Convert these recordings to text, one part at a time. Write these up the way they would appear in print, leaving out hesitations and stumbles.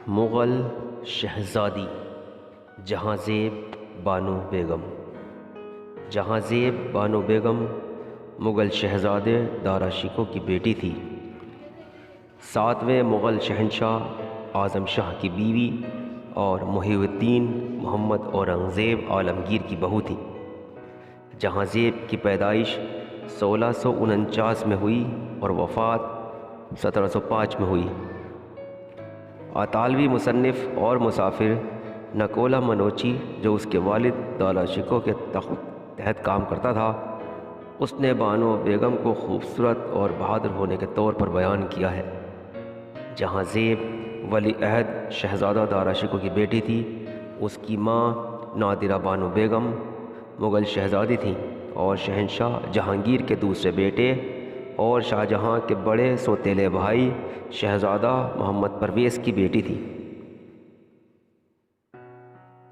مغل شہزادی جہاں زیب بانو بیگم۔ جہاں زیب بانو بیگم مغل شہزادے دارا شکوہ کی بیٹی تھی۔ 7ویں مغل شہنشاہ اعظم شاہ کی بیوی اور محی الدین محمد اورنگزیب عالمگیر کی بہو تھی۔ جہاں زیب کی پیدائش 1649 میں ہوئی اور وفات 1705 میں ہوئی۔ اطالوی مصنف اور مسافر نکولا منوچی جو اس کے والد دارا شکوہ کے تحت کام کرتا تھا، اس نے بانو بیگم کو خوبصورت اور بہادر ہونے کے طور پر بیان کیا ہے۔ جہاں زیب ولی عہد شہزادہ دارا شکوہ کی بیٹی تھی، اس کی ماں نادرہ بانو بیگم مغل شہزادی تھیں اور شہنشاہ جہانگیر کے دوسرے بیٹے اور شاہ جہاں کے بڑے سوتیلے بھائی شہزادہ محمد پرویز کی بیٹی تھی۔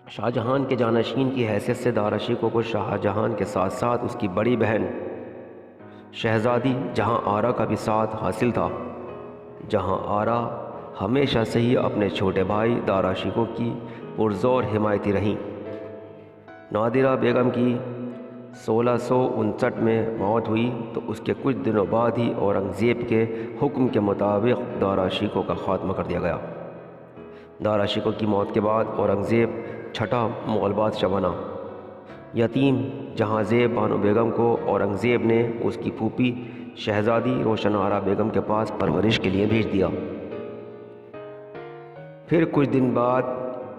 شاہ جہان کے جانشین کی حیثیت سے دارا شکوہ کو شاہ جہان کے ساتھ ساتھ اس کی بڑی بہن شہزادی جہاں آرا کا بھی ساتھ حاصل تھا۔ جہاں آرا ہمیشہ سے ہی اپنے چھوٹے بھائی دارا شکوہ کی پرزور حمایتی رہیں۔ نادرہ بیگم کی 1659 میں موت ہوئی تو اس کے کچھ دنوں بعد ہی اورنگزیب کے حکم کے مطابق دارا شکوہ کا خاتمہ کر دیا گیا۔ دارا شکوہ کی موت کے بعد اورنگزیب چھٹا مغل بادشاہ بنا۔ یتیم جہاں زیب بانو بیگم کو اورنگزیب نے اس کی پھوپھی شہزادی روشن آرا بیگم کے پاس پرورش کے لیے بھیج دیا۔ پھر کچھ دن بعد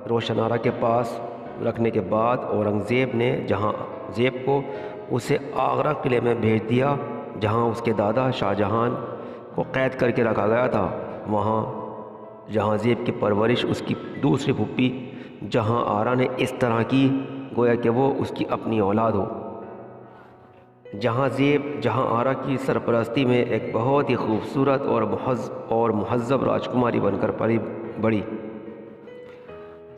روشن آرا کے پاس رکھنے کے بعد اورنگزیب نے جہاں زیب کو اسے آگرہ قلعے میں بھیج دیا جہاں اس کے دادا شاہ جہان کو قید کر کے رکھا گیا تھا۔ وہاں جہاں زیب کی پرورش اس کی دوسری پھوپھی جہاں آرا نے اس طرح کی گویا کہ وہ اس کی اپنی اولاد ہو۔ جہاں زیب جہاں آرا کی سرپرستی میں ایک بہت ہی خوبصورت اور مہذب راجکماری بن کر بڑھی۔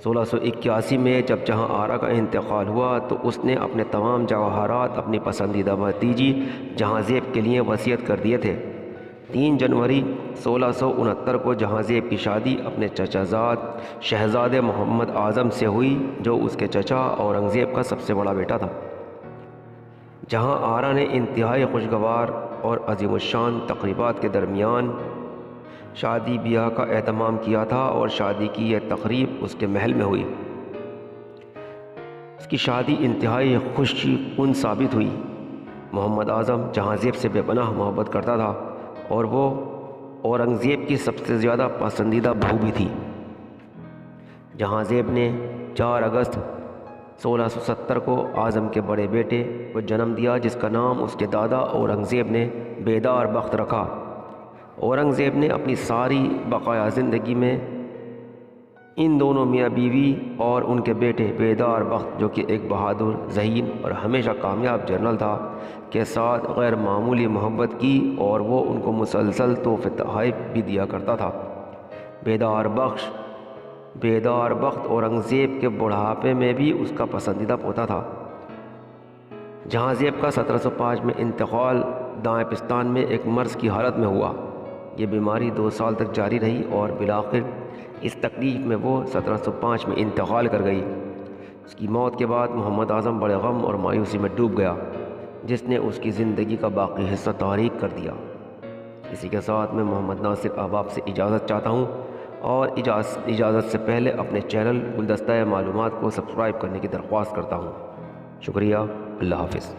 1681 میں جب جہاں آرا کا انتقال ہوا تو اس نے اپنے تمام جواہرات اپنی پسندیدہ بھتیجی جہاں زیب کے لیے وصیت کر دیے تھے۔ 3 جنوری 1669 کو جہاں زیب کی شادی اپنے چچا زاد شہزادے محمد اعظم سے ہوئی جو اس کے چچا اورنگزیب کا سب سے بڑا بیٹا تھا۔ جہاں آرا نے انتہائی خوشگوار اور عظیم الشان تقریبات کے درمیان شادی بیاہ کا اہتمام کیا تھا اور شادی کی یہ تقریب اس کے محل میں ہوئی۔ اس کی شادی انتہائی خوشی کن ثابت ہوئی۔ محمد اعظم جہاں زیب سے بے پناہ محبت کرتا تھا اور وہ اورنگزیب کی سب سے زیادہ پسندیدہ بہو بھی تھی۔ جہاں زیب نے 4 اگست 1670 کو اعظم کے بڑے بیٹے کو جنم دیا جس کا نام اس کے دادا اورنگزیب نے بیدار بخت رکھا۔ اورنگزیب نے اپنی ساری بقایا زندگی میں ان دونوں میاں بیوی اور ان کے بیٹے بیدار بخت جو کہ ایک بہادر، ذہین اور ہمیشہ کامیاب جنرل تھا کے ساتھ غیر معمولی محبت کی اور وہ ان کو مسلسل تحفے تحائف بھی دیا کرتا تھا۔ بیدار بخت اورنگزیب کے بڑھاپے میں بھی اس کا پسندیدہ پوتا تھا۔ جہاں زیب کا 1705 میں انتقال دائیں پستان میں ایک مرض کی حالت میں ہوا۔ یہ بیماری 2 سال تک جاری رہی اور بالآخر اس تکلیف میں وہ 1705 میں انتقال کر گئی۔ اس کی موت کے بعد محمد اعظم بڑے غم اور مایوسی میں ڈوب گیا جس نے اس کی زندگی کا باقی حصہ تاریک کر دیا۔ اسی کے ساتھ میں محمد ناصر احباب سے اجازت چاہتا ہوں اور اجازت سے پہلے اپنے چینل گلدستہ معلومات کو سبسکرائب کرنے کی درخواست کرتا ہوں۔ شکریہ۔ اللہ حافظ۔